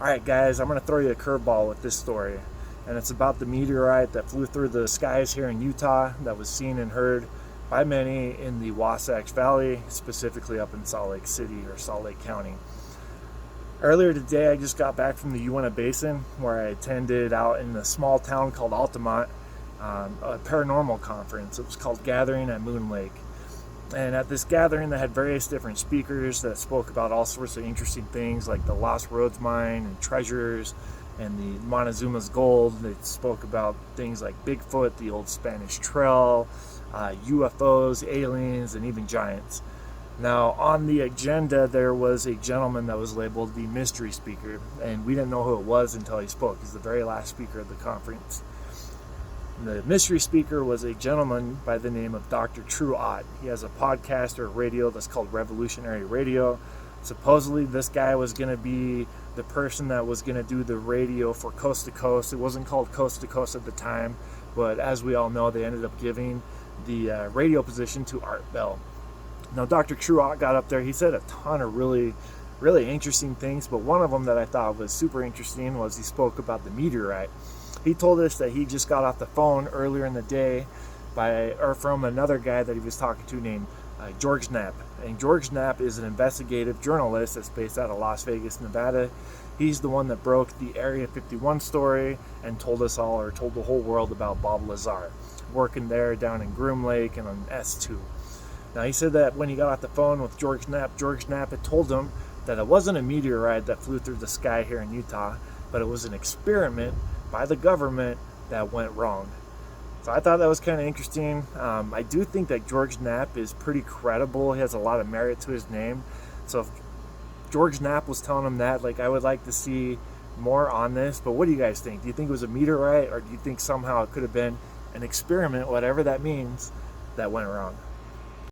Alright guys, I'm going to throw you a curveball with this story. And it's about the meteorite that flew through the skies here in Utah that was seen and heard by many in the Wasatch Valley, specifically up in Salt Lake City or Salt Lake County. Earlier today, I just got back from the Uinta Basin, where I attended out in a small town called Altamont, a paranormal conference. It was called Gathering at Moon Lake. And at this gathering, they had various different speakers that spoke about all sorts of interesting things like the Lost Roads mine and treasures and the Montezuma's gold. They spoke about things like Bigfoot, the old Spanish Trail, UFOs, aliens, and even giants. Now, on the agenda, there was a gentleman that was labeled the mystery speaker, and we didn't know who it was until he spoke. He's the very last speaker of the conference. The mystery speaker was a gentleman by the name of Dr. True Ott. He has a podcast or radio that's called Revolutionary Radio. Supposedly, this guy was going to be the person that was going to do the radio for Coast to Coast. It wasn't called Coast to Coast at the time, but as we all know, they ended up giving the radio position to Art Bell. Now, Dr. True Ott got up there. He said a ton of really interesting things, but one of them that I thought was super interesting was he spoke about the meteorite. He told us that he just got off the phone earlier in the day from another guy that he was talking to named George Knapp. And George Knapp is an investigative journalist that's based out of Las Vegas, Nevada. He's the one that broke the Area 51 story and told us all, or told the whole world about Bob Lazar, working there down in Groom Lake and on S2. Now, he said that when he got off the phone with George Knapp had told him that it wasn't a meteorite that flew through the sky here in Utah, but it was an experiment by the government that went wrong. So I thought that was kind of interesting. I do think that George Knapp is pretty credible. He has a lot of merit to his name. So if George Knapp was telling him that, I would like to see more on this. But what do you guys think? Do you think it was a meteorite, or do you think somehow it could have been an experiment, whatever that means, that went wrong?